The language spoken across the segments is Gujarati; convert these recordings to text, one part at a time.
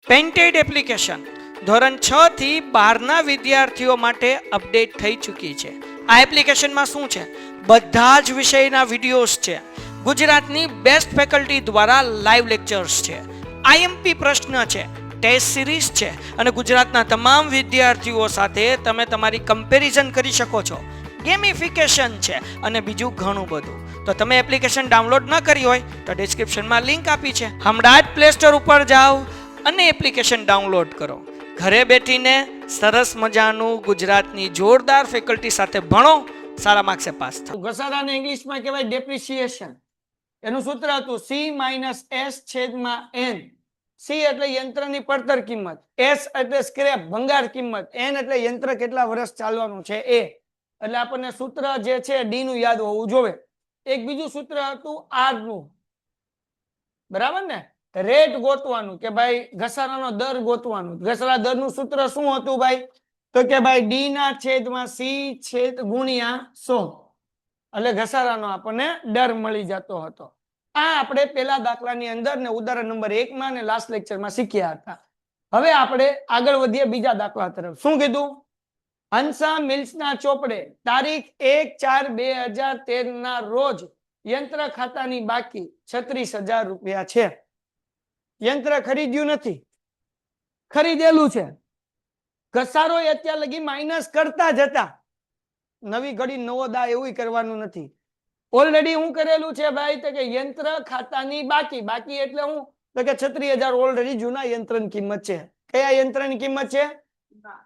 પેન્ટેડ એપ્લિકેશન ધોરણ 6 થી 12ના વિદ્યાર્થીઓ માટે અપડેટ થઈ ચૂકી છે. આ એપ્લિકેશનમાં શું છે? બધા જ વિષયના વિડીયોઝ છે. ગુજરાતની બેસ્ટ ફેકલ્ટી દ્વારા લાઈવ લેક્ચર્સ છે. આઈએમપી પ્રશ્ન છે, ટેસ્ટ સિરીઝ છે અને ગુજરાતના તમામ વિદ્યાર્થીઓ સાથે તમે તમારી કમ્પેરિઝન કરી શકો છો. ગેમિફિકેશન છે અને બીજું ઘણું બધું. તો તમે એપ્લિકેશન ડાઉનલોડ ન કરી હોય તો ડિસ્ક્રિપ્શનમાં લિંક આપી છે. હમણાં જ પ્લે સ્ટોર ઉપર જાઓ અને એપ્લિકેશન ડાઉનલોડ કરો. ઘરે બેઠીને સરસ મજાનું ગુજરાતની જોરદાર ફેકલ્ટી સાથે ભણો, સારા માર્ક્સે પાસ થાઓ. ઘસારાને ઇંગ્લિશમાં કહેવાય ડેપ્રિસિએશન. એનું સૂત્ર હતું C-S/N. C એટલે યંત્રની પડતર કિંમત, S એટલે સ્ક્રેપ ભંગાર કિંમત, N એટલે યંત્ર કેટલા વર્ષ ચાલવાનું છે એ. એટલે આપણને સૂત્ર જે છે ડી નું યાદ હોવું જોઈએ. એક બીજું સૂત્ર હતું R નું, બરાબર ને? રેટ ગોતવાનું કે ભાઈ ઘસારાનો દર ગોતવાનું. ઘસારા દરનું સૂત્ર શું હતું ભાઈ? તો કે ભાઈ ડી ના છેદમાં C છેદ ગુણ્યા 100. એટલે ઘસારાનો આપણને દર મળી જતો હતો. આ આપણે પેલા દાખલાની અંદર ને ઉદાહરણ નંબર 1 માં ને લાસ્ટ લેક્ચરમાં શીખ્યા હતા. હવે આપણે આગળ વધીએ બીજા દાખલા તરફ. શું કીધું? હંસા મિલ્સના ચોપડે તારીખ 1/4/2013 ના રોજ યંત્ર ખાતાની બાકી 36,000 રૂપિયા છે. યંત્ર ખરીદ્યું નથી, ખરીદેલું છે. ઘસારો અત્યાર લગી માઇનસ કરતા જતા, નવી ઘડી નવો દા એવું કરવાનું નથી. ઓલરેડી હું કરેલું છે ભાઈ? તો કે યંત્ર ખાતાની બાકી. બાકી એટલે હું? તો કે 36,000 ઓલરેડી જૂના યંત્રની કિંમત છે. કયા યંત્રની કિંમત છે?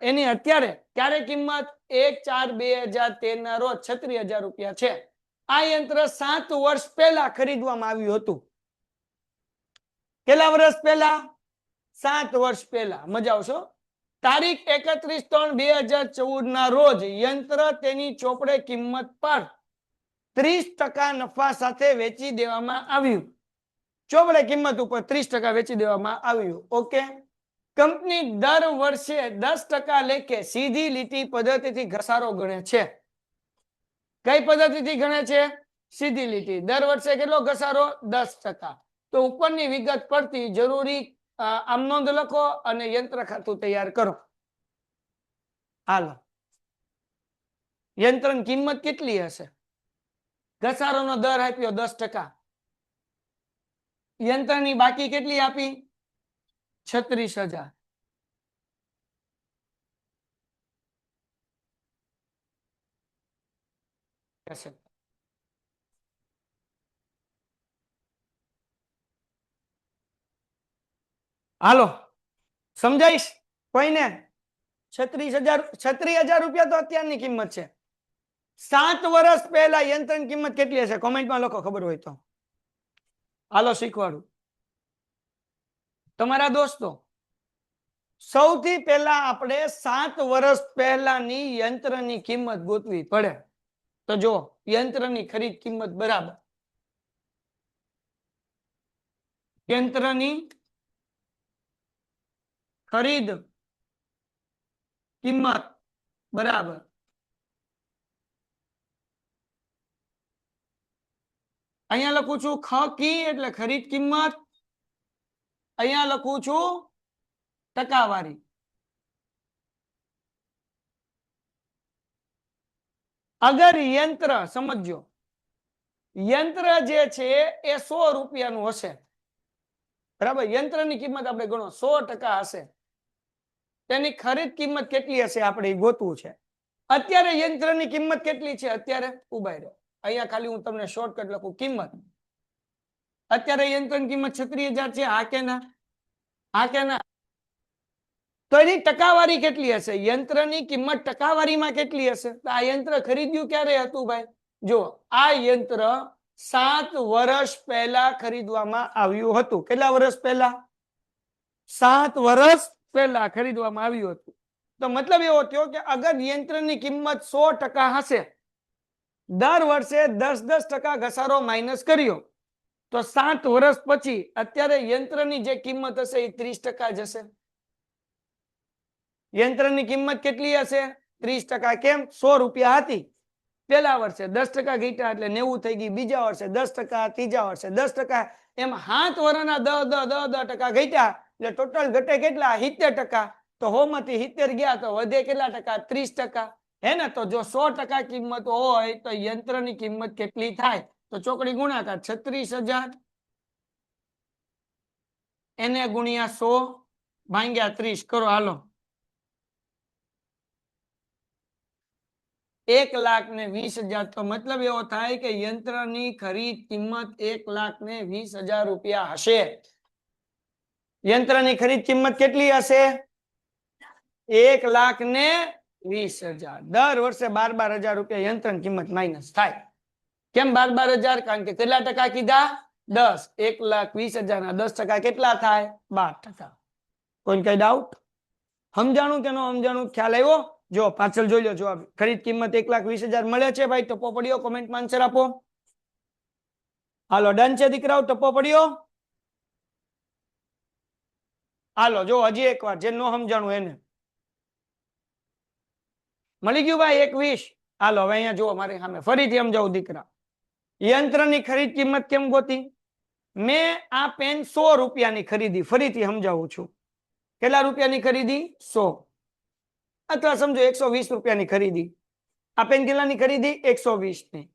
એની અત્યારે ક્યારે કિંમત? 1/4/2013 ના રોજ 36,000 રૂપિયા છે. આ યંત્ર 7 વર્ષ પહેલા ખરીદવામાં આવ્યું હતું. કેટલા વર્ષ પહેલા? 7 વર્ષ પહેલા. મજા આવશો. તારીખ 31/3/2014 ના રોજ યંત્ર તેની ચોપડે કિંમત પર 30% નફા સાથે વેચી દેવામાં આવ્યું. ચોપડે કિંમત ઉપર 30% વેચી દેવામાં આવ્યું. ઓકે. કંપની દર વર્ષે 10% લેખે સીધી લીટી પદ્ધતિથી ઘસારો ગણે છે. કઈ પદ્ધતિથી ગણે છે? સીધી લીટી. દર વર્ષે કેટલો ઘસારો? 10%. તો ઉપરની વિગત પરથી જરૂરી આમ નોંધ લખો અને યંત્ર ખાતું તૈયાર કરો. હાલો, યંત્રની કિંમત કેટલી હશે? ઘસારોનો દર આપ્યો 10%. યંત્રની બાકી કેટલી આપી? 36,000. હાલો, સમજાઈશ કોઈને? 36,000 રૂપિયા તો અત્યારની કિંમત છે. 7 વર્ષ પહેલા યંત્રની કિંમત કેટલી હશે? કોમેન્ટમાં લખો ખબર હોય તો. હાલો શીખવાડું તમારા દોસ્તો. સૌથી પહેલા આપણે 7 વર્ષ પહેલાની યંત્રની કિંમત ગોતવી પડે. તો જો યંત્રની ખરીદ કિંમત બરાબર યંત્રની ખરીદ કિંમત બરાબર અહીંયા લખું છું ખ કી એટલે ખરીદ કિંમત. અહીંયા લખું છું ટકાવારી. અગર યંત્ર, સમજો, યંત્ર જે છે એ 100 રૂપિયાનું હશે, બરાબર? યંત્રની કિંમત આપણે ગણો 100% હશે. તેની ખરીદ કિંમત કેટલી હશે આપણે ગોતવું છે. અત્યારે યંત્રની કિંમત કેટલી છે? અત્યારે ઉભા રહો, અહીંયા ખાલી હું તમને શોર્ટકટ લખું. કિંમત અત્યારે યંત્રની કિંમત 36,000 છે. હા કે ના? હા કે ના? તો એની ટકાવારી કેટલી હશે? યંત્રની કિંમત ટકાવારીમાં કેટલી હશે? તો આ યંત્ર ખરીદ્યું ક્યારે હતું ભાઈ? જો આ યંત્ર 7 વર્ષ પહેલા ખરીદવામાં આવ્યું હતું. કેટલા વર્ષ પહેલા? 7 વર્ષ પહેલા ખરીદવામાં આવ્યું હતું. તો મતલબ એવો થયો કે અગર યંત્રની કિંમત 100% હશે, દર વર્ષે 10% ઘસારો માઇનસ કર્યો, તો 7 વર્ષ પછી અત્યારે યંત્રની જે કિંમત હશે એ 30% જશે. યંત્રની કિંમત કેટલી હશે? 30%. કેમ? 100 રૂપિયા હતી પેલા વર્ષે, 10% ઘટ્યા એટલે 90 થઈ ગઈ. બીજા વર્ષે 10%, ત્રીજા વર્ષે 10%, એમ 7 વર્ષના 10% ઘટ્યા એટલે ટોટલ ઘટે કેટલા 70%. તો 100 માંથી 70 ગયા તો વધે કેટલા ટકા 30%. હે ને? તો જો 100% કિંમત હોય તો યંત્રની કિંમત કેટલી થાય? તો ચોકડી ગુણાકાર 36,000 એને ગુણ્યા 100 ભાગ્યા 30 કરો હાલો. 1,20,000. તો મતલબ એવો થાય કે યંત્રની ખરીદ કિંમત 1,20,000 રૂપિયા હશે. યંત્રની ખરીદ કિંમત કેટલી હશે? 1,20,000. દર વર્ષે 12,000 રૂપિયા યંત્રની કિંમત માઇનસ થાય. કેમ 12,000? કારણ કે કેટલા ટકા કીધા? 10. 1,20,000 ના 10% કેટલા થાય? 12%. કોઈ કઈ ડાઉટ? સમજાણું કે ન સમજાણું? ખ્યાલ આવ્યો? જો પાછળ જોઈ લો જવાબ. ખરીદ કિંમત 1,20,000 મળે છે ભાઈ. ટપ્પો પડ્યો? કોમેન્ટમાં આન્સર આપો. હાલો ડન છે દીકરાઓ? ટપ્પો પડ્યો? હાલો જો હજી એક વાર જે ન સમજાણું એને. મળી ગયું ભાઈ 21? હાલો હવે અહીંયા જુઓ મારી સામે ફરીથી સમજાવું દીકરા. યંત્રની ખરીદ કિંમત કેમ ગોતી? મેં આ પેન 100 રૂપિયાની ખરીદી. ફરીથી સમજાવું છું. કેટલા રૂપિયાની ખરીદી? 100. અથવા સમજો 120 રૂપિયાની ખરીદી. આ પેન કેટલાની ખરીદી? 120 ની.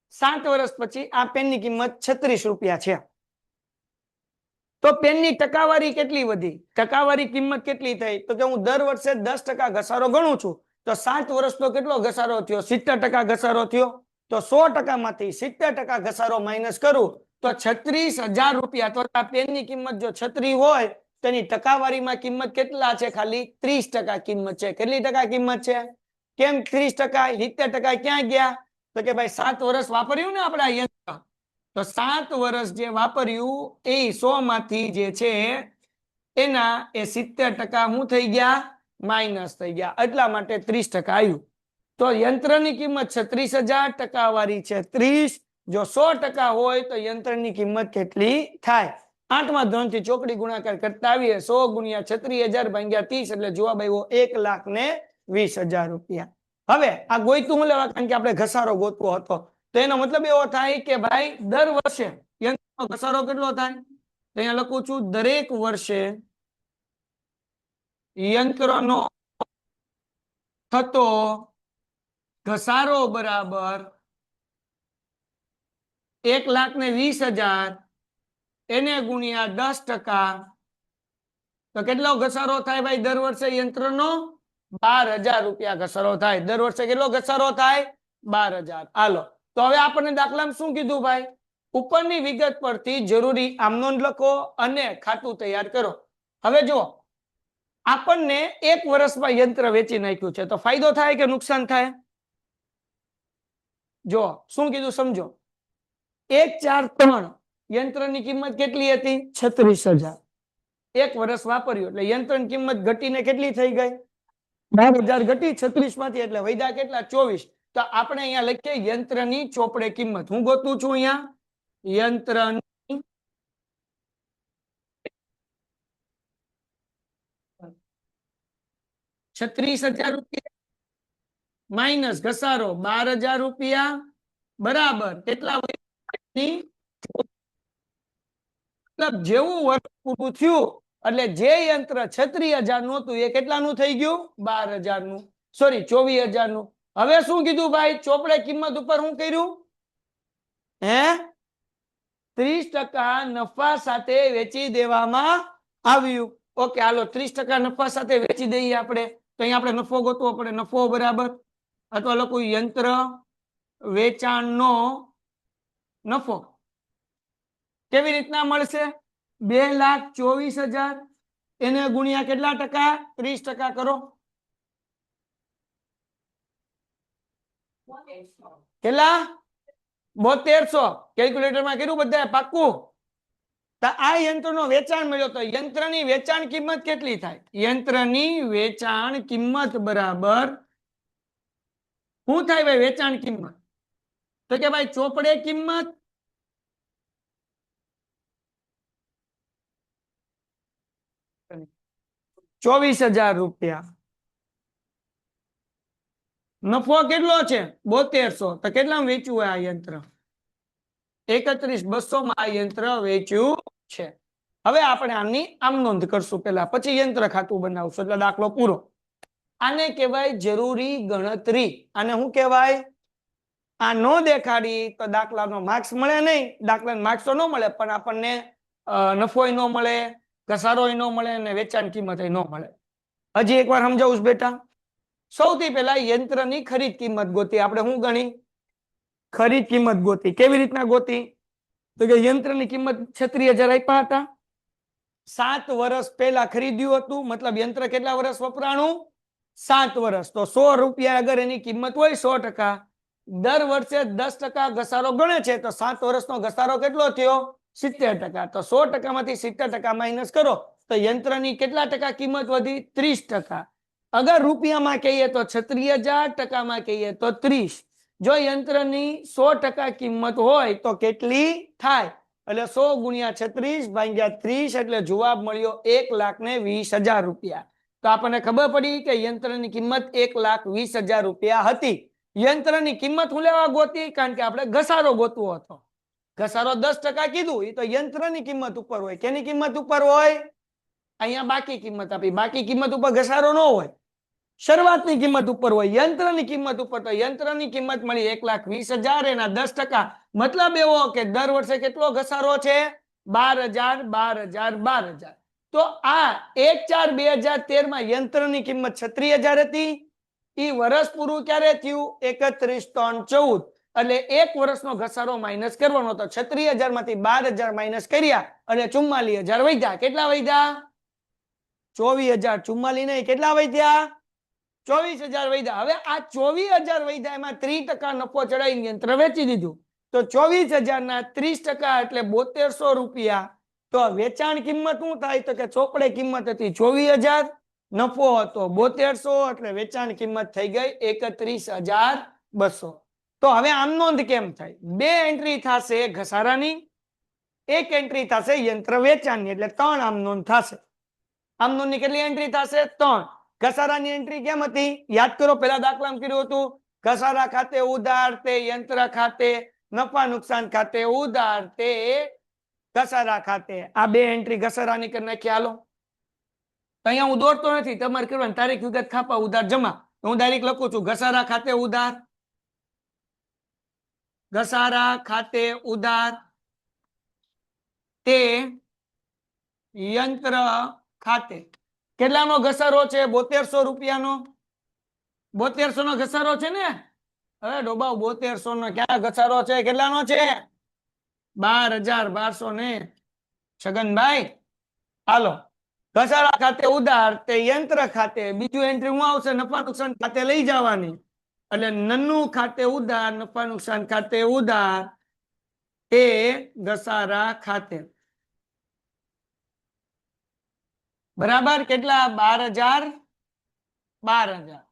7 વર્ષ પછી આ પેનની કિંમત 36 રૂપિયા છે. તો પેનની ટકાવારી કેટલી વધી? ટકાવારી કિંમત કેટલી થઈ? તો કે હું દર વર્ષે 10% ઘસારો ગણું છું. તો 7 વર્ષનો કેટલો ઘસારો થયો? 70% ઘસારો થયો. તો 100% માંથી 70% ઘસારો માઇનસ કરું તો 36,000 રૂપિયા. તો આ પેનની કિંમત જો 36 હોય તો એની ટકાવારીમાં કિંમત કેટલા છે? ખાલી 30% કિંમત છે. કેટલી ટકા કિંમત છે? કેમ 30%? 70% ક્યાં ગયા? તો કે ભાઈ 7 વર્ષ વાપર્યું ને આપણે યંત્ર. તો 7 વર્ષ જે વાપર્યું એ 100 માંથી જે છે એના એ 70% શું થઈ ગયા? માઇનસ થઈ ગયા. એટલા માટે 30% આવ્યું. તો યંત્રની કિંમત 36,000, ટકાવારી છે 30. જો 100% હોય તો યંત્રની કિંમત કેટલી થાય? 8મા ધોરણથી ચોકડી ગુણાકાર કરતા આવીએ. 100 ગુણ્યા 36,000 ભાગ્યા 30 એટલે જવાબ આવ્યો 1,20,000 રૂપિયા. હવે આ ગોઈતું હું લેવા? કારણ કે આપણે ઘસારો ગોતવો હતો. તો એનો મતલબ એવો થાય કે ભાઈ દર વર્ષે યંત્રનો ઘસારો કેટલો થાય? તો અહીંયા લખું છું દરેક વર્ષે યંત્રનો થતો ઘસારો બરાબર 1,20,000 એને ગુણ્યા 10%. તો કેટલો ઘસારો થાય ભાઈ દર વર્ષે યંત્રનો? 12,000 રૂપિયા ઘસારો થાય. દર વર્ષે કેટલો ઘસારો થાય? 12,000. હાલો તો હવે આપણને દાખલામાં શું કીધું ભાઈ? ઉપરની વિગત પરથી જરૂરી આમ નોંધ લખો અને ખાતું તૈયાર કરો. હવે જો આપણને 1 વર્ષમાં યંત્ર વેચી નાખ્યું છે તો ફાયદો થાય કે નુકસાન થાય? જો શું કીધું સમજો. 1,4,3 યંત્રની કિંમત કેટલી હતી? 36,000. 1 વર્ષ વાપર્યું એટલે યંત્રની કિંમત ઘટીને કેટલી થઈ ગઈ? 12,000 ઘટી 36 માંથી એટલે વધ્યા કેટલા? 24. તો આપણે અહીંયા લખીએ યંત્રની ચોપડે કિંમત. હું ગોતું છું અહીંયા યંત્રની 36,000 રૂપિયા માઇનસ ઘસારો 12,000 રૂપિયા બરાબર કેટલા? મતલબ જેવું વર્ષ પૂરું થયું એટલે જે યંત્ર 36,000 નું હતું એ કેટલાનું થઈ ગયું? 12,000 નું. સોરી 24,000 નું. હવે શું કીધું ભાઈ? ચોપડે કિંમત ઉપર શું કર્યું? હે 30% નફા સાથે વેચી દેવામાં આવ્યું. ઓકે હાલો 30% નફા સાથે વેચી દઈએ આપણે. તો અહીંયા આપણે નફો ગોતવો પડે. નફો બરાબર અથવા લખું યંત્ર વેચાણનો નફો. કેવી રીતના મળશે? 2,24,000 એને ગુણ્યા કેટલા ટકા? 30% કરો. કેટલા? 7200. કેલ્ક્યુલેટરમાં કર્યું બધાએ પાક્કું? તો આ યંત્રનો વેચાણ મળ્યો તો યંત્રની વેચાણ કિંમત કેટલી થાય? યંત્રની વેચાણ કિંમત બરાબર શું થાય ભાઈ વેચાણ કિંમત? તો કે ભાઈ ચોપડે કિંમત 24,000 રૂપિયા. નફો કેટલો છે? 7200. તો કેટલામાં વેચ્યું હોય આ યંત્ર? 31,200 માં આ યંત્ર વેચ્યું છે. હવે આપણે આની આમ નોંધ કરશું પેલા, પછી યંત્ર ખાતું બનાવશું એટલે દાખલો પૂરો. આને કહેવાય જરૂરી ગણતરી. આને શું કહેવાય? આ નો દેખાડી તો દાખલાનો માર્ક્સ મળે નહીં. દાખલાનો માર્ક્સ તો ન મળે પણ આપણને નફોય ન મળે, ઘસારોય ન મળે અને વેચાણ કિંમત ન મળે. હજી એકવાર સમજાવું છું બેટા. સૌથી પહેલા યંત્રની ખરીદ કિંમત ગોતી. આપણે શું ગણી? ખરીદ કિંમત ગોતી. કેવી રીતના ગોતી? તો કે યંત્રની કિંમત 36,000 આપ્યા હતા. 7 વર્ષ પહેલા ખરીદ્યું હતું, મતલબ યંત્ર કેટલા વર્ષ વપરાણું? 7 વર્ષ. તો 100 રૂપિયા અગર એની કિંમત હોય 100%, દર વર્ષે 10% ઘસારો ગણે છે તો 7 વર્ષનો ઘસારો કેટલો થયો? 70%. તો 100% માંથી 70% માઇનસ કરો તો યંત્રની કેટલા ટકા કિંમત વધી? 30%. અગર રૂપિયામાં કહીએ તો 36,000, ટકામાં કહીએ તો 30. જો યંત્રની 100% કિંમત હોય તો કેટલી થાય? એટલે 100 ગુણ્યા 36 ભાગ્યા 30 એટલે જવાબ મળ્યો 1,20,000 રૂપિયા. તો આપણને ખબર પડી કે યંત્રની કિંમત 1,20,000 રૂપિયા હતી. યંત્રની કિંમત હું લેવા ગોતી? કારણ કે આપણે ઘસારો ગોતવો હતો. ઘસારો 10% કીધું, એ તો યંત્રની કિંમત ઉપર હોય. કેની કિંમત ઉપર હોય? અહીંયા બાકી કિંમત આપી. બાકી કિંમત ઉપર ઘસારો ન હોય, શરૂઆતની કિંમત ઉપર હોય. યંત્રની કિંમત ઉપર તો યંત્રની કિંમત મળી 1,20,000, એના 10%. મતલબ એવો કે દર વર્ષે કેટલો ઘસારો છે? 12,000, 12,000, 12,000. તો આ 1/4/2013 માં યંત્રની કિંમત 36,000 હતી. એ વર્ષ પૂરું ક્યારે થયું? 31/3/14. એટલે એક વર્ષનો ઘસારો માઇનસ કરવાનો. તો 36,000 માંથી 12,000 માઇનસ કર્યા અને 44,000 વધ્યા. કેટલા વધ્યા? 24,000. 44 નહીં, કેટલા વધ્યા? 24,000 વધ્યા. હવે આ 24,000 વધ્યા એમાં 30% નફો ચડાવીને યંત્ર વેચી દીધું. તો 24,000 ના 30% એટલે 7200 રૂપિયા. તો વેચાણ કિંમત શું થાય? તો કે ચોપડે કિંમત હતી 24,000, નફો હતો 7200, એટલે વેચાણ કિંમત થઈ ગઈ 31,200. તો હવે આમ નોંધ કેમ થાય? 2 એન્ટ્રી થશે ઘસારાની, 1 એન્ટ્રી થશે યંત્ર વેચાણની, એટલે 3 આમ નોંધ થશે. આમ નોંધની કેટલી એન્ટ્રી થશે? 3. ઘસારાની એન્ટ્રી કેમ હતી? યાદ કરો, પેલા દાખલામાં કર્યું હતું. ઘસારા ખાતે ઉધાર, તે યંત્ર ખાતે, નફા નુકસાન ખાતે ઉધાર, તે ઘસારા ખાતે. આ 2 એન્ટ્રી ઘસારાની કરી નાખી. હાલો, અહીંયા હું દોરતો નથી, તમારે કરવાની. તારીખ વિગત ખાપા ઉધાર જમા. હું ડાયરેક્ટ લખું છું ઘસારા ખાતે ઉધાર, ઘસારા ખાતે ઉધાર, તે યંત્ર ખાતે. કેટલાનો ઘસારો છે? 7200 રૂપિયાનો. 7200 નો ઘસારો છે ને? અરે ડોબા, 7200 નો ક્યાં ઘસારો છે? કેટલાનો છે? 12,1200 ને છગનભાઈ. હાલો, ઘસારા ખાતે ઉધાર, તે યંત્ર ખાતે. બીજું એન્ટ્રી હું આવશે? નફા નુકસાન ખાતે લઈ જવાની. એટલે નન્નું ખાતે ઉધાર, નફા નુકસાન ખાતે ઉધાર, તે ઘસારા ખાતે. બરાબર. કેટલા? 12,000, 12,000.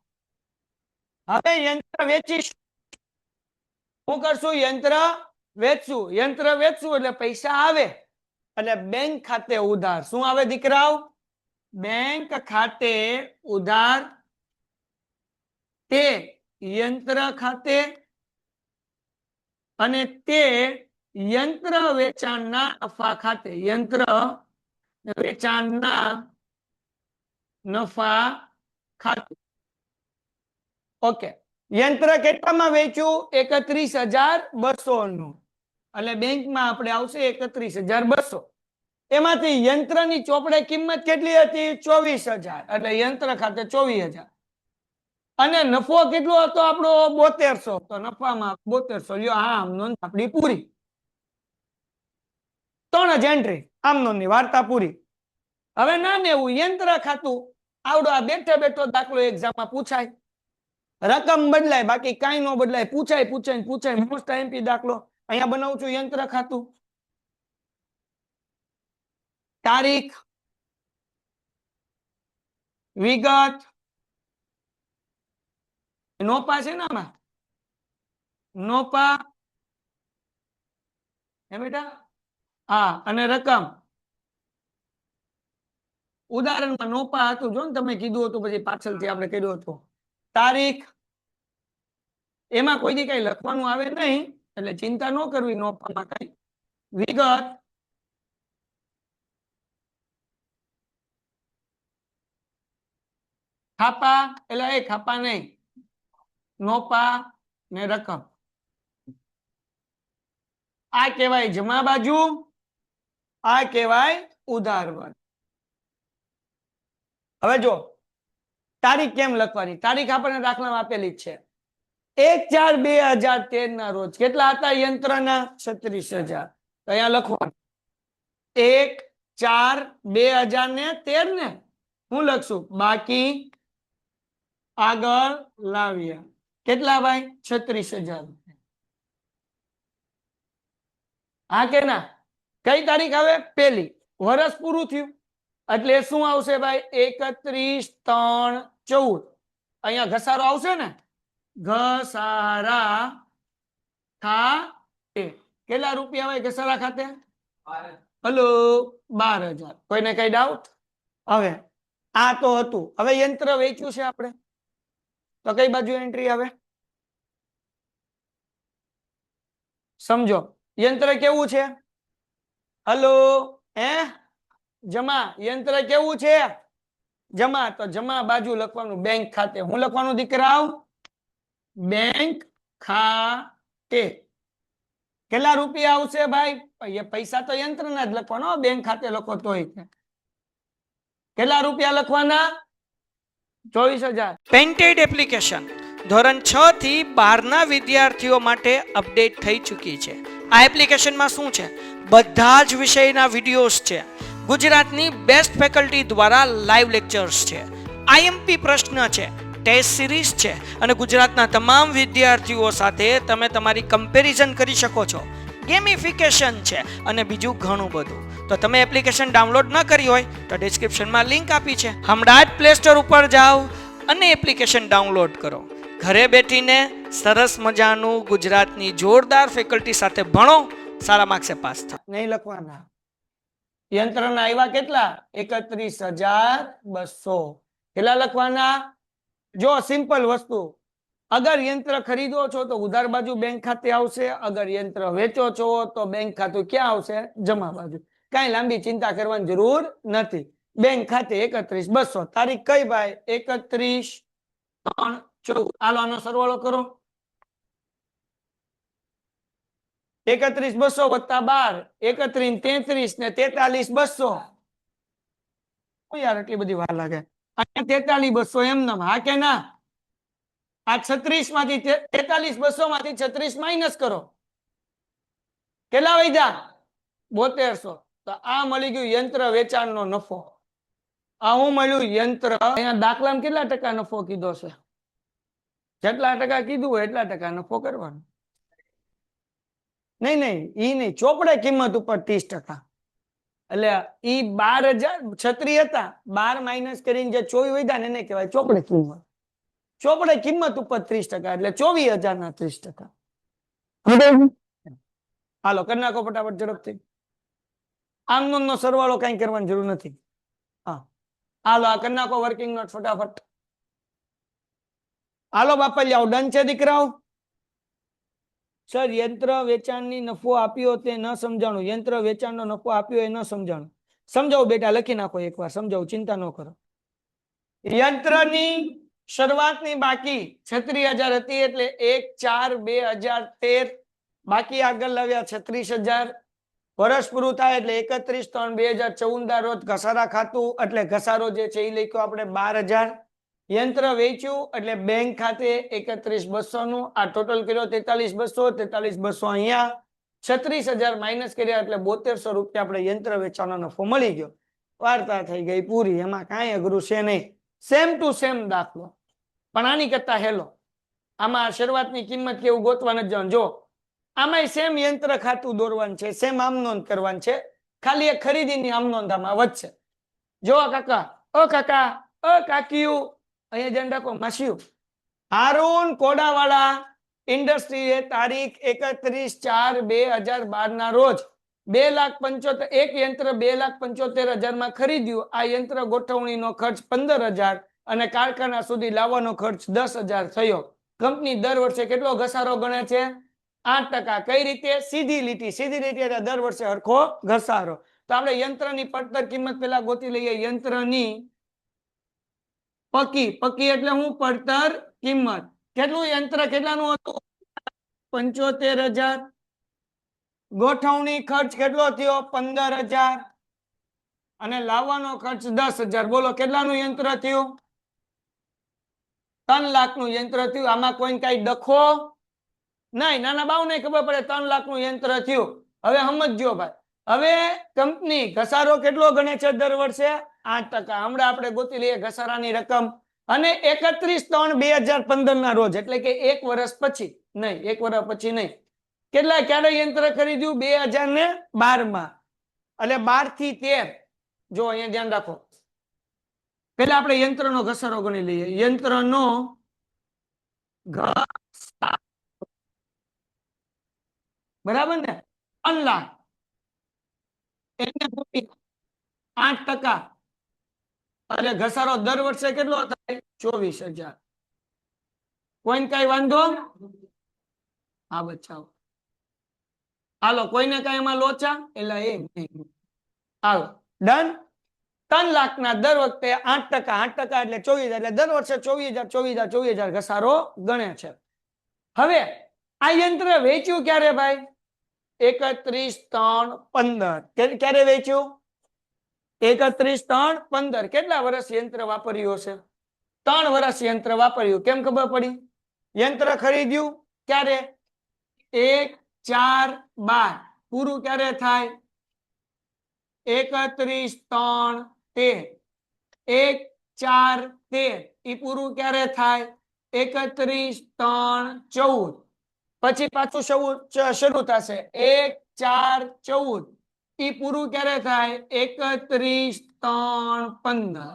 હવે યંત્ર વેચીશું. શું કરશું? યંત્ર વેચશું. યંત્ર વેચશું એટલે પૈસા આવે, એટલે બેંક ખાતે ઉધાર. શું આવે દીકરાઓ? બેંક ખાતે ઉધાર, તે યંત્ર ખાતે, અને તે યંત્ર વેચાણના નફા ખાતે. યંત્ર વેચાણના નફા ખાતે. ઓકે. યંત્ર કેટલામાં વેચ્યું? 31,200 નું. એટલે બેંકમાં આપણે આવશે 31,200. એમાંથી યંત્રની ચોપડે કિંમત કેટલી હતી? 24,000. એટલે યંત્ર ખાતે 24,000. અને નફો કેટલો હતો આપણો? 7200. તો નફામાં 7200 લ્યો. આમ નોંધ આપણી પૂરી. 3 જ એન્ટ્રી. આમ નોંધની વાર્તા પૂરી. હવે ના એવું યંત્ર ખાતું આવડો. આ બેઠો બેઠો દાખલો એક્ઝામમાં પૂછાય. રકમ બદલાય, બાકી કઈ ન બદલાય. પૂછાય. મોસ્ટ આઈએમપી દાખલો. અહીંયા બનાવું છું યંત્ર ખાતું. તારીખ, વિગત, નોપા છે ને આમાં? નોપા હે બેટા? હા. અને રકમ. ઉદાહરણમાં નોપા હતું, જો ને તમે કીધું હતું, પછી પાછળથી આપણે કર્યું હતું. તારીખ, એમાં કોઈ દી કઈ લખવાનું આવે નહીં, એટલે ચિંતા ન કરવી નોપામાં કઈ. વિગત, ખાપા એટલે એ ખાપા નહીં, નોપા ને રકમ. આ કહેવાય જમા બાજુ, આ કહેવાય ઉધાર બાજુ. હવે જો તારીખ કેમ લખવાની, તારીખ આપણને દાખલામાં આપેલી જ છે. 1/4/2013 ના રોજ કેટલા હતા યંત્રના? 36,000. તો અહીંયા લખવાનું 1/4/2013 ને હું લખશું બાકી આગળ લાવ્યા. કેટલા ભાઈ? 36,000. હા કે ના? કઈ તારીખ આવે? પહેલી. વર્ષ પૂરું થયું એટલે શું આવશે ભાઈ? 31/3/14. અહીંયા ઘસારો આવશે ને, ઘસારા ખાતે કેટલા રૂપિયા હોય ઘસારા ખાતે? હલો 12,000. કોઈને કઈ ડાઉટ? હવે આ તો હતું. હવે યંત્ર વેચ્યું છે આપણે, તો કઈ બાજુ એન્ટ્રી આવે? સમજો યંત્ર કેવું છે? હલો જમા. યંત્ર કેવું છે? જમા. તો જમા બાજુ લખવાનું બેંક ખાતે. હું લખવાનું દીકરાઓ? બેંક ખાતે. કેટલા રૂપિયા આવશે ભાઈ? એ પૈસા તો યંત્રના જ લખવાનો, બેંક ખાતે લખો તોય. કેટલા રૂપિયા લખવાના? 24,000. પેન્ટેડ એપ્લિકેશન ધોરણ 6 થી 12 ના વિદ્યાર્થીઓ માટે અપડેટ થઈ ચૂકી છે. આ એપ્લિકેશનમાં શું છે? બધા જ વિષયના વિડીયોઝ છે. ગુજરાતની બેસ્ટ ફેકલ્ટી દ્વારા લાઈવ લેક્ચર્સ છે, આઈએમપી પ્રશ્ન છે, ટેસ્ટ સિરીઝ છે અને ગુજરાતના તમામ વિદ્યાર્થીઓ સાથે તમે તમારી કમ્પેરિઝન કરી શકો છો. ગેમિફિકેશન છે અને બીજું ઘણું બધું. તો તમે એપ્લિકેશન ડાઉનલોડ ન કરી હોય તો ડિસ્ક્રિપ્શનમાં લિંક આપી છે, હમણાં જ પ્લે સ્ટોર ઉપર જાઓ અને એપ્લિકેશન ડાઉનલોડ કરો. ઘરે બેઠીને સરસ મજાનું ગુજરાતની જોરદાર ફેકલ્ટી સાથે ભણો, સારા માર્ક્સે પાસ થાઓ. નહીં લખવાના. યંત્રના આવ્યા કેટલા? 31,200. કેટલા લખવાના? જો સિમ્પલ વસ્તુ, અગર યંત્ર ખરીદો છો તો ઉધાર બાજુ બેંક ખાતે આવશે, અગર યંત્ર વેચો છો તો બેંક ખાતું ક્યાં આવશે? જમા બાજુ. કઈ લાંબી ચિંતા કરવાની જરૂર નથી. બેંક ખાતે 31,200. તારીખ કઈ ભાઈ? 31/3/14. હાલો આનો સરવાળો કરો. 31,200 વત્તા 12, 31, 33 ને 43,200. યાર એટલી બધી વાર લાગે. 43,200 એમ નામ. હા કે ના? આ 36 માંથી 43,200 માંથી 36 માઇનસ કરો. કેટલા વધ્યા? 7200. તો આ મળી ગયું યંત્ર વેચાણનો નફો. આ હું મળ્યું યંત્ર. અહીંયા દાખલામાં કેટલા ટકા નફો કીધો છે? જેટલા ટકા કીધું હોય એટલા ટકા નફો કરવાનો. નહીં ઈ નહીં, ચોપડે કિંમત ઉપર 30%. એટલે ઈ 12,036 હતા, 12 માઇનસ કરીને જે 24 વધ્યા ને એને કહેવાય ચોપડે કિંમત. ચોપડે કિંમત ઉપર 30%, એટલે 24,000 ના 30%. હાલો કરી નાખો ફટાફટ ઝડપથી. આમનો નો સરવાળો કઈ કરવાની જરૂર નથી. હા હાલો આ કરી નાખો વર્કિંગ નોટ ફટાફટ. હાલો બાપા જાઓ. ડન છે દીકરાઓ? સર યંત્ર વેચાણની નફો આપ્યો તે ન સમજાણું. યંત્ર વેચાણનો નફો આપ્યો એ ન સમજાણું. સમજાવો બેટા, લખી નાખો એકવાર, સમજાવો, ચિંતા ન કરો. યંત્રની શરૂઆતની બાકી 36,000 હતી એટલે 1/4/2013. બાકી આગળ લાવ્યા 36,000. વર્ષ પૂરું થાય એટલે 31/3/2014 ના રોજ ઘસારા ખાતું એટલે ઘસારો જે છે એ લખ્યો આપણે 12,000. યંત્ર વેચ્યું એટલે બેંક ખાતે 31,200 નું. આ ટોટલ કર્યો 43,200. 43,200 અહીંયા 36,000 માઇનસ કર્યા એટલે 7200 રૂપિયા આપણે યંત્ર વેચવાનો નફો મળી ગયો. વાર્તા થઈ ગઈ પૂરી. એમાં કાંઈ અઘરું છે નહીં. સેમ ટુ સેમ દાખલો, પણ આની કરતા હેલો. આમાં શરૂઆતની કિંમત કેવું ગોતવા નથી જવાનું. જો આમાં સેમ યંત્ર ખાતું દોરવાનું છે, સેમ આમ નોંધ કરવાનું છે, ખાલી એક ખરીદીની આમ નોંધ આમાં વધશે. જો કાકા, ઓ કાકા, ઓ કાકીયું, અહીંયા ધ્યાન રાખો, માસીયું. હારૂન કોડાવાળા ઇન્ડસ્ટ્રીએ તારીખ 31/4/2012 ના રોજ 2,75,000 એક યંત્ર 2,75,000 માં ખરીદ્યું. આ યંત્ર ગોઠવણીનો ખર્ચ 15,000 અને કારખાના સુધી લાવવાનો ખર્ચ 10,000 થયો. કંપની દર વર્ષે કેટલો ઘસારો ગણે છે? 8%. કઈ રીતે? સીધી લીટી. સીધી લીટી એટલે દર વર્ષે હરખો ઘસારો. તો આપણે યંત્રની પડતર કિંમત પેલા ગોતી લઈએ. યંત્રની પકી પકી એટલે હું પડતર કિંમત કેટલું યંત્ર કેટલાનું હતું 75,000 ગોઠવણી ખર્ચ કેટલો થયો 15,000 અને લાવવાનો ખર્ચ 10,000 બોલો કેટલાનું યંત્ર થયું 3 લાખનું યંત્ર થયું આમાં કોઈ કઈ ડખો નહીં નાના બાવ ને ખબર પડે 3 લાખનું યંત્ર થયું હવે સમજજો ભાઈ હવે કંપની ઘસારો કેટલો ગણે છે દર વર્ષે 8% હમણાં આપણે ગોતી લઈએ ઘસારાની રકમ અને 31/3/2015 ના રોજ એટલે કે 1 વર્ષ પછી નહીં 1 વર્ષ પછી નહીં કેટલા ક્યારે યંત્ર ખરીદ્યું 2012 માં એટલે 12 થી 13 જો અહીંયા ધ્યાન રાખો પેલા આપણે યંત્રનો ઘસારો ગણી લઈએ યંત્રનો બરાબર ને 3 લાખ એને 8% એટલે ઘસારો દર વર્ષે કેટલો થાય 24,000 કોઈને કઈ વાંધો હા બચાવો હાલો કોઈને કઈ એમાં લોચા એટલે એ હાલો ડન 3 લાખના દર વખતે 8% એટલે 24,000 એટલે દર વર્ષે 24,000 ઘસારો ગણે છે હવે આ યંત્ર વેચ્યું ક્યારે ભાઈ 31/3/15 ક્યારે વેચ્યું 31/3/15 કેટલા વર્ષ યંત્ર વાપર્યું હશે 3 વર્ષ યંત્ર વાપર્યું કેમ ખબર પડી યંત્ર ખરીદ્યું ક્યારે 1/4/12 પૂરું ક્યારે થાય 31/3/13 1/4/13 ઈ પૂરું ક્યારે થાય 31/3/14 પછી પાછું શરૂ થશે 1/4/14 ઈ પૂરું ક્યારે થાય 31/3/15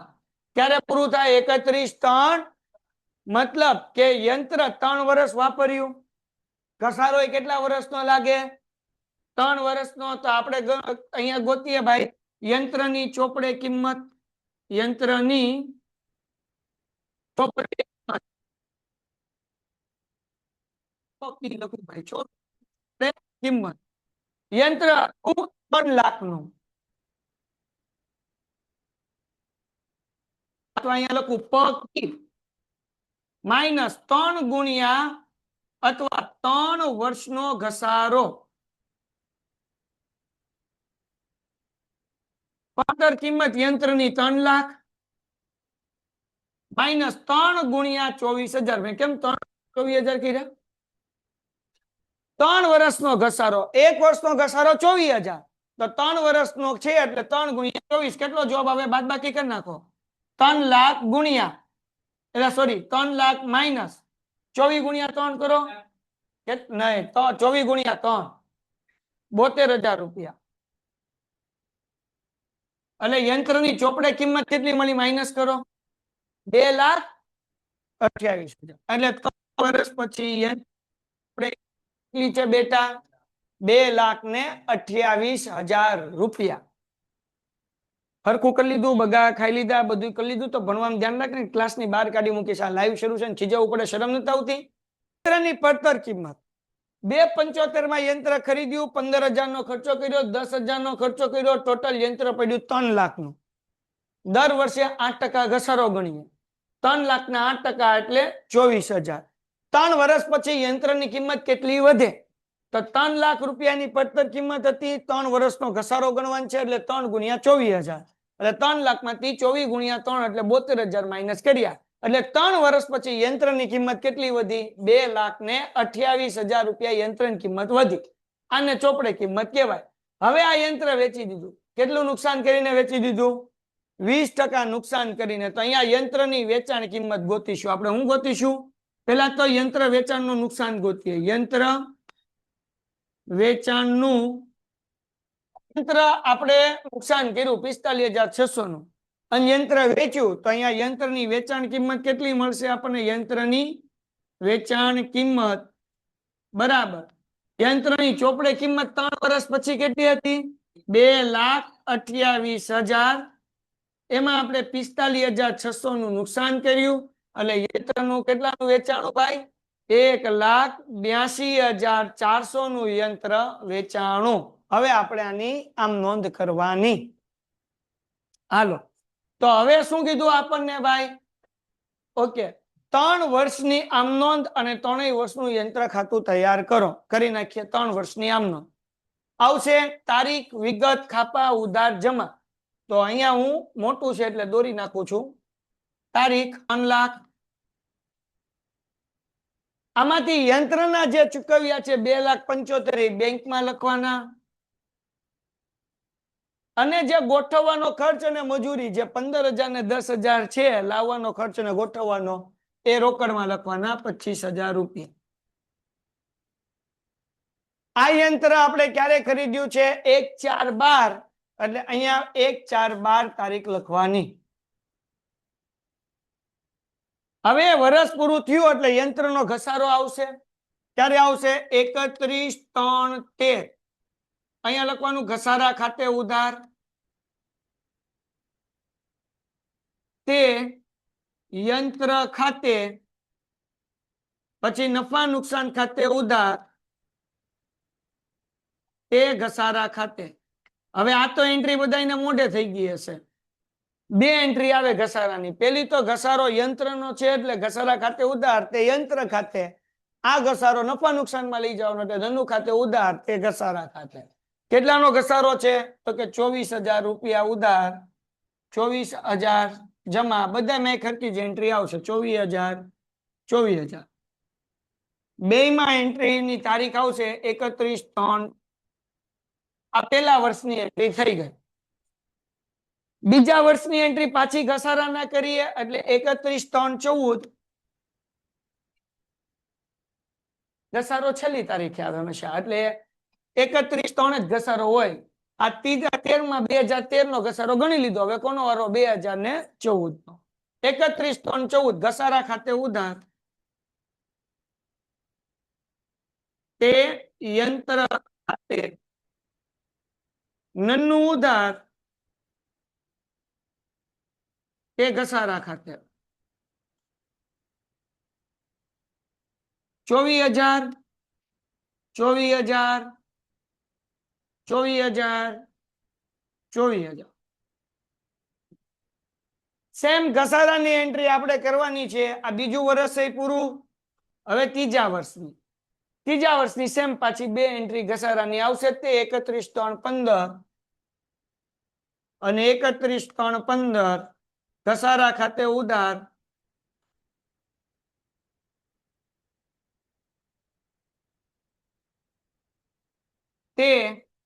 ક્યારે પૂરું થાય 31/3 મતલબ કે યંત્ર 3 વર્ષ વાપર્યું ઘસારો એ કેટલા વર્ષનો લાગે 3 વર્ષનો તો આપણે અહીંયા ગોતીએ ભાઈ યંત્રની ચોપડે કિંમત યંત્રની ચોપડે કિંમત યંત્ર 3 લાખનું તો અહીંયા લખું પકી -3 ગુણ્યા અથવા 3 વર્ષનો ઘસારો પડતર કિંમત યંત્રની 3 લાખ -3 ગુણ્યા 24,000 કેમ 24,000 કર્યા 3 વર્ષનો ઘસારો 1 વર્ષનો ઘસારો 24,000 તો 3 વર્ષનો છે એટલે 3 ગુણ્યા 24 કેટલો જવાબ આવે બાદબાકી કરી નાખો 3 લાખ ગુણ્યા એટલે સોરી 3 લાખ માઇનસ 24 ગુણ્યા 3 કરો નહીં તો 24 ગુણ્યા 3 72,000 રૂપિયા એટલે યંત્રની ચોપડે કિંમત કેટલી મળી માઇનસ કરો 2,28,000 એટલે 3 વર્ષ પછી છે બેટા 2,28,000 રૂપિયા હરખું કરી લીધું બગા ખાઈ લીધા બધું કરી લીધું તો ભણવામાં ધ્યાન રાખે ક્લાસની બહાર કાઢી મૂકીશ આ લાઈવ શરૂ છે ને ખીજાવું પડે શરમ નથી આવતી યંત્રની પડતર કિંમત 2,75 માં યંત્ર ખરીદ્યું 15,000 નો ખર્ચો કર્યો 10,000 નો ખર્ચો કર્યો ટોટલ યંત્ર પડ્યું 3 લાખનું દર વર્ષે 8% ઘસારો ગણીએ 3 લાખના 8% એટલે 24,000 3 વર્ષ પછી યંત્રની કિંમત કેટલી વધે તો 3 લાખ રૂપિયાની પડતર કિંમત હતી 3 વર્ષનો ઘસારો ગણવાનો છે એટલે 3 ગુણ્યા 24,000 એટલે 3 લાખમાંથી 24 ગુણ્યા 3 એટલે 72,000 માઇનસ કર્યા એટલે 3 વર્ષ પછી યંત્રની કિંમત કેટલી વધી 2,28,000 રૂપિયા યંત્રની કિંમત વધી આને ચોપડે કિંમત કહેવાય હવે આ યંત્ર વેચી દીધું કેટલું નુકસાન કરીને વેચી દીધું 20% નુકસાન કરીને તો અહીંયા યંત્રની વેચાણ કિંમત ગોતીશું આપણે હું ગોતીશું પેલા તો યંત્ર વેચાણનું નુકસાન ગોતીએ યંત્ર વેચાણનું યંત્ર આપણે નુકસાન કર્યું 45,600 નું અને યંત્ર વેચ્યું તો અહીંયા યંત્રની વેચાણ કિંમત કેટલી મળશે આપણને યંત્રની વેચાણ કિંમત બરાબર યંત્રની ચોપડે કિંમત 3 વર્ષ પછી કેટલી હતી 2,28,000 એમાં આપણે 45,600 નું નુકસાન કર્યું એટલે યંત્રનું કેટલાનું વેચાણું ભાઈ 1,82,400 નું યંત્ર વેચાણું હવે આપણે આની આમ નોંધ કરવાની હાલો તો હવે શું કીધું આપણને ભાઈ ઓકે 3 વર્ષની આમ નોંધ અને 3 વર્ષનું યંત્ર ખાતું તૈયાર કરો. કરી નાખીએ 3 વર્ષની આમ નોંધ. આવશે તારીખ, વિગત, ખાપા, ઉધાર, જમા. તો અહીંયા હું મોટું છે એટલે દોરી નાખું છું. તારીખ 3 લાખ. આમાંથી યંત્રના જે ચૂકવ્યા છે 2,75,000 બેંકમાં લખવાના. અને જે ગોઠવવાનો ખર્ચ અને મજૂરી જે 15,000 ને 10,000 છે લાવવાનો ખર્ચ અને ગોઠવવાનો એ રોકડમાં લખવાના 25,000 રૂપિયા. આ યંત્ર આપણે ક્યારે ખરીદ્યું છે? 1/4/12. એટલે અહીંયા 1/4/12 તારીખ લખવાની. હવે વર્ષ પૂરું થયું એટલે યંત્રનો ઘસારો આવશે. ક્યારે આવશે? 31/3/13. અહીંયા લખવાનું ઘસારા ખાતે ઉધાર. તે યંત્ર ખાતે, પછી નફા નુકસાન ખાતે ઉધાર, તે ઘસારા ખાતે. હવે આ તો એન્ટ્રી બધાને મોઢે થઈ ગઈ હશે. 2 એન્ટ્રી આવે ઘસારાની. પેલી તો ઘસારો યંત્રનો છે એટલે ઘસારા ખાતે ઉધાર, તે યંત્ર ખાતે. આ ઘસારો નફા નુકસાનમાં લઈ જવાનો એટલે ધનુ ખાતે ઉધાર, તે ઘસારા ખાતે. કેટલાનો ઘસારો છે? તો કે 24,000 રૂપિયા ઉધાર, 24,000 જમા. બધામાં એક હરખી જ એન્ટ્રી આવશે. 24,000, 24,000. બેયમાં એન્ટ્રીની તારીખ આવશે 31/3. આ પહેલા વર્ષની એન્ટ્રી થઈ ગઈ. બીજા વર્ષની એન્ટ્રી પાછી ઘસારા ના કરીએ એટલે 31/3/14. ઘસારો છેલ્લી તારીખે આવે હંમેશા એટલે 31/3 જ ઘસારો હોય. આ ત્રીજા 13માં 2013 નો ઘસારો ગણી લીધો. હવે કોનો વારો? 2014 નો. 31/3/14 ઘસારા ખાતે ઉધાર, તે યંત્ર ખાતે નન્નું ઉધાર, તે ઘસારા ખાતે. 24,000, 24,000, 24,000, 24,000. સેમ ઘસારાની એન્ટ્રી આપણે કરવાની છે. આ બીજું વર્ષ એ પૂરું. હવે ત્રીજા વર્ષની. ત્રીજા વર્ષની સેમ પાછી 2 એન્ટ્રી ઘસારાની આવશે. તે 31/3/15 અને 31/3/15 ઘસારા ખાતે ઉધાર, તે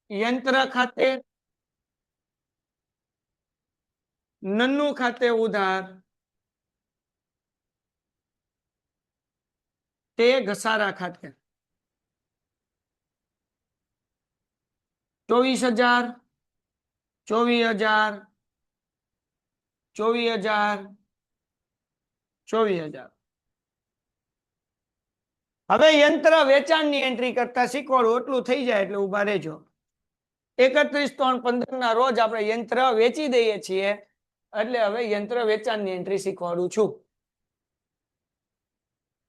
યંત્ર ખાતે નન્નું ખાતે ઉધાર, તે ઘસારા ખાતે. 24,000, 24,000, 24,000, 24,000. હવે યંત્ર વેચાણની એન્ટ્રી કરતા શીખવાડું. એટલું થઈ જાય એટલે ઉભા રહેજો. 31/3/15 ના રોજ આપણે યંત્ર વેચી દઈએ છીએ એટલે હવે યંત્ર વેચાણની એન્ટ્રી શીખવાડું છું.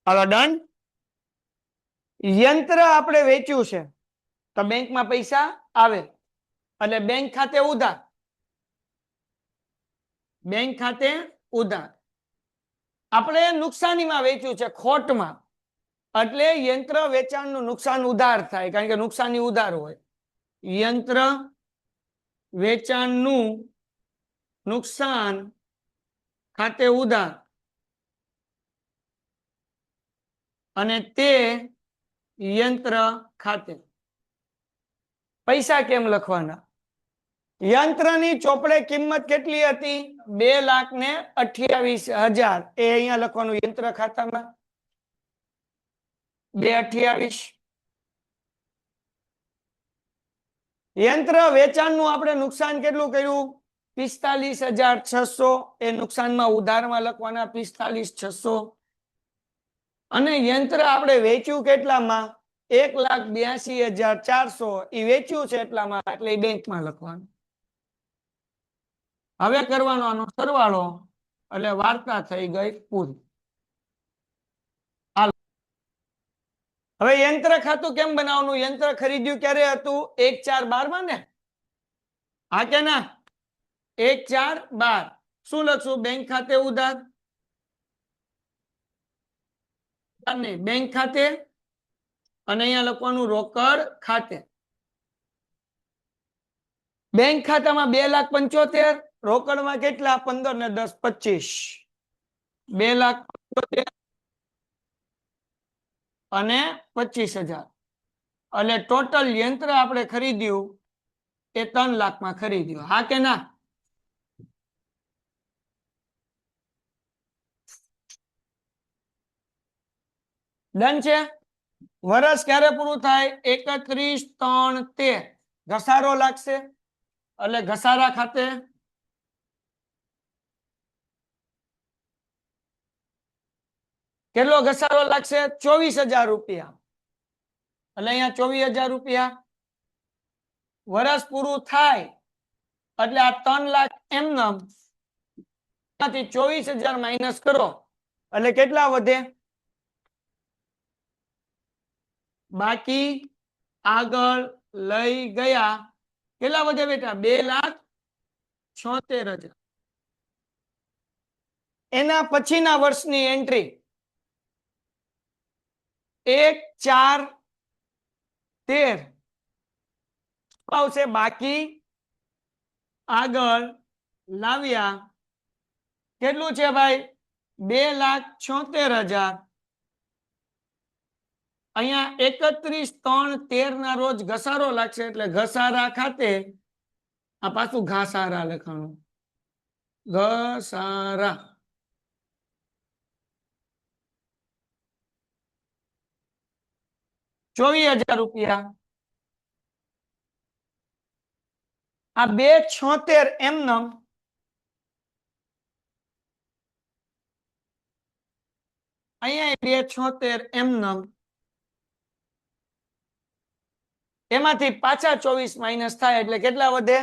હાલો ડન. યંત્ર આપણે વેચ્યું છે તો બેંકમાં પૈસા આવે એટલે બેંક ખાતે ઉધાર. બેંક ખાતે ઉધાર. આપણે નુકસાનીમાં વેચ્યું છે, ખોટમાં, એટલે યંત્ર વેચાણનું નુકસાન ઉધાર થાય કારણ કે નુકસાની ઉધાર હોય. યંત્ર વેચાણનું નુકસાન ખાતે ઉધાર અને તે યંત્ર ખાતે. પૈસા કેમ લખવાના? યંત્રની ચોપડે કિંમત કેટલી હતી? 2,28,000. એ અહીંયા લખવાનું યંત્ર ખાતામાં 2,28,000. યંત્ર વેચાણનું આપણે નુકસાન કેટલું કર્યું? 45,600. એ નુકસાનમાં ઉધારમાં લખવાના 45,600. અને યંત્ર આપણે વેચ્યું કેટલામાં? 1,82,400. એ વેચ્યું છે એટલામાં એટલે બેંકમાં લખવાનું. હવે કરવાનો આનો સરવાળો એટલે વાર્તા થઈ ગઈ પૂરી. હવે યંત્ર ખાતું કેમ બનાવવાનું? યંત્ર ખરીદ્યું ક્યારે હતું? 1/4/12 ને? હા કે ના? 1/4/12. શું લખશું? બેંક ખાતે ઉધાર, નહીં, બેંક ખાતે અને અહીંયા લખવાનું રોકડ ખાતે. બેંક ખાતામાં 2,75,000, રોકડમાં કેટલા? 15 ને 10 25, 2,75,000 અને 25,000. એટલે ટોટલ યંત્ર આપણે ખરીદ્યું એ 3 લાખમાં ખરીદ્યું. હા કે ના? ડન છે. વર્ષ ક્યારે પૂરું થાય? 31/3/13. ઘસારો લાગશે એટલે ઘસારા ખાતે કેટલો ઘસારો લાગશે? 24,000 રૂપિયા. એટલે અહીંયા 24,000 રૂપિયા. વર્ષ પૂરું થાય એટલે આ 3 લાખ એમનેમ, માંથી 24,000 માઇનસ કરો એટલે કેટલા વધે? બાકી આગળ લઈ ગયા કેટલા વધે બેટા? 2,76,000. એના પછીના વર્ષની એન્ટ્રી 1/4/13 આવશે. બાકી આગળ લાવ્યા કેટલું છે ભાઈ? 2,76,000. અહીંયા 31/3/13 ના રોજ ઘસારો લાગશે એટલે ઘસારા ખાતે આ પાછું ઘાસારા લખવાનું. ઘસારા 24,000 રૂપિયા. આ 276 એમનેમ અહીંયા 276 એમનેમ, એમાંથી પાછા 24 માઇનસ થાય એટલે કેટલા વધે?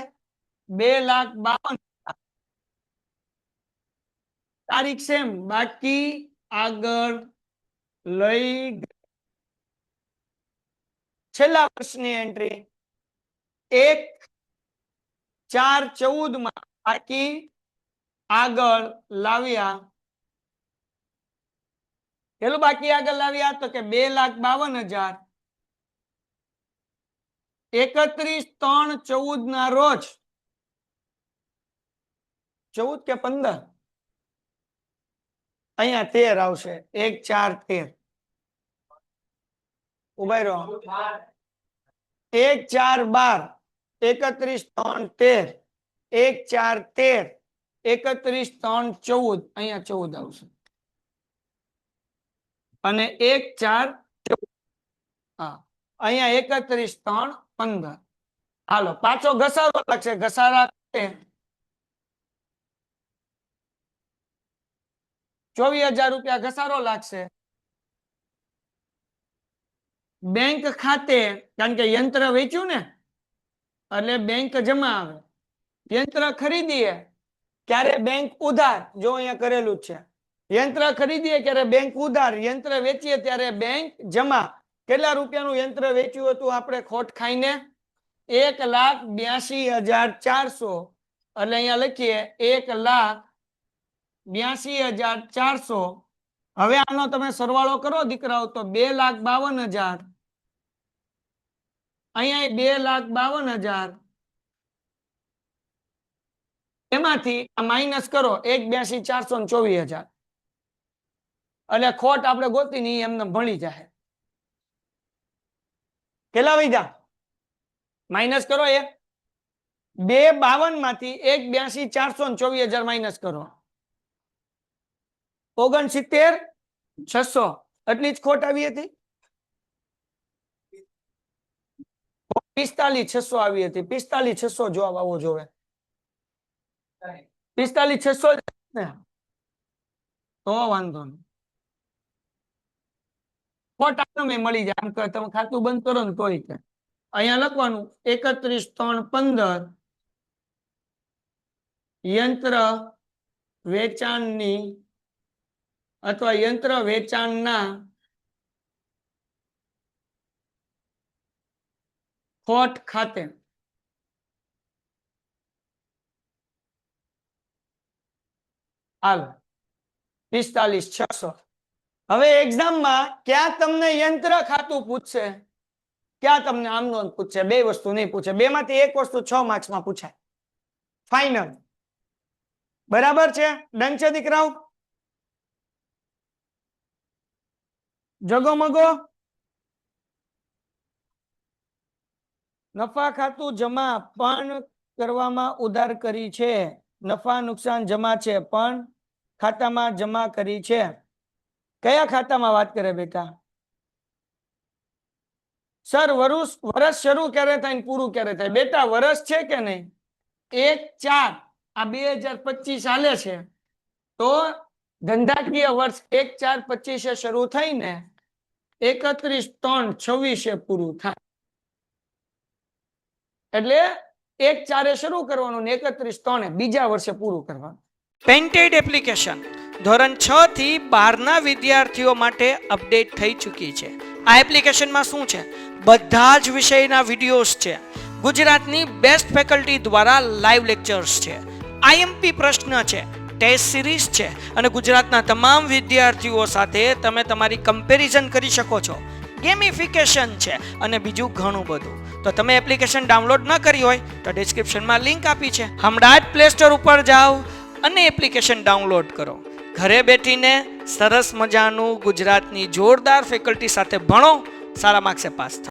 2,52,000. તારીખ સેમ, બાકી આગળ લઈ છેલ્લા વર્ષની એન્ટ્રી 1/4/14 માં બાકી આગળ લાવ્યા. કેટલું બાકી આગળ લાવ્યા? તો કે 2,52,000. 31/3/14 ના રોજ 14 કે 15, અહીંયા 13 આવશે. 1/4/13 ઉભા રહો. 1/4/12, 31/3/13, 1/4/13, 31/3/14, અહીંયા 14 આવશે. અને 1/4/14, હા અહીંયા 31/3/15. હાલો પાછો ઘસારો લાગશે. ઘસારા 24,000 રૂપિયા ઘસારો લાગશે. બેંક ખાતે, કારણ કે યંત્ર વેચ્યું ને એટલે બેંક જમા આવે. યંત્ર ખરીદીએ ક્યારે? બેંક ઉધાર. જો અહીંયા કરેલું જ છે. યંત્ર ખરીદીએ ક્યારે? બેંક ઉધાર. યંત્ર વેચીએ ત્યારે બેંક જમા. કેટલા રૂપિયાનું યંત્ર વેચ્યું હતું આપણે ખોટ ખાઈને? 1,82,400. એટલે અહીંયા લખીએ 1,82,400. હવે આનો તમે સરવાળો કરો દીકરાઓ તો 2,52,000. અહીંયા 2,52,000. એમાંથી માઇનસ કરો 1,82,400 ને 24,000. એટલે ખોટ આપણે ગોતી ની એમને ભણી જાય. કેટલા વધ્યા? માઇનસ કરો. 2,52 માંથી 1,82,400 ને 24,000 માઇનસ કરો. 69,600. એટલી જ ખોટ આવી હતી. 45,600 આવી હતી. 45,600 જવાબ આવવો જોવે. 45,600 ને તો વાંધો નહીં. ખોટ આપણને મળી જાય. આમ તમે ખાતું બંધ કરો ને તોય કે અહીંયા લખવાનું 31/3/15 યંત્ર વેચાણની અથવા યંત્ર વેચાણના ખોટ ખાતે હાલ 45,600 હવે એક્ઝામમાં ક્યાં તમને યંત્ર ખાતું પૂછશે, ક્યાં તમને આમ નોંધ પૂછશે, બે વસ્તુ નહીં પૂછે, બે માંથી એક વસ્તુ 6 માર્ક્સમાં પૂછાય. ફાઇનલ. બરાબર છે? ડન છે દીકરાઓ? જગોમગો. નફા ખાતું જમા પણ કરવામાં ઉધાર કરી છે, નફા નુકસાન જમા છે પણ ખાતામાં જમા કરી છે. કયા ખાતામાં વાત કરે બેટા? સર વર્ષ શરૂ ક્યારે થાય ને પૂરું ક્યારે થાય? બેટા વર્ષ છે કે નહીં? 1/4 આ 2025 હાલે છે, તો ધંધાકીય વર્ષ 1/4/25 શરૂ થઈને 31/3/26 પૂરું થાય. એટલે 1/4 શરૂ કરવાનું ને 31/3 બીજા વર્ષે પૂરું કરવાનું. પેન્ટેડ એપ્લિકેશન ધોરણ 6 થી 12 ના વિદ્યાર્થીઓ માટે અપડેટ થઈ ચૂકી છે. આ એપ્લિકેશનમાં શું છે? બધા જ વિષયના વિડીયોઝ છે. ગુજરાતની બેસ્ટ ફેકલ્ટી દ્વારા લાઈવ લેક્ચર્સ છે, આઈએમપી પ્રશ્ન છે, ટેસ્ટ સિરીઝ છે અને ગુજરાતના તમામ વિદ્યાર્થીઓ સાથે તમે તમારી કમ્પેરિઝન કરી શકો છો. ગેમિફિકેશન છે અને બીજું ઘણું બધું. તો તમે એપ્લિકેશન ડાઉનલોડ ન કરી હોય તો ડિસ્ક્રિપ્શનમાં લિંક આપી છે, હમણાં જ પ્લે સ્ટોર ઉપર જાઓ અને એપ્લિકેશન ડાઉનલોડ કરો. ઘરે બેઠીને સરસ મજાનું ગુજરાતની જોરદાર ફેકલ્ટી સાથે ભણો, સારા માર્ક્સે પાસ થાઓ.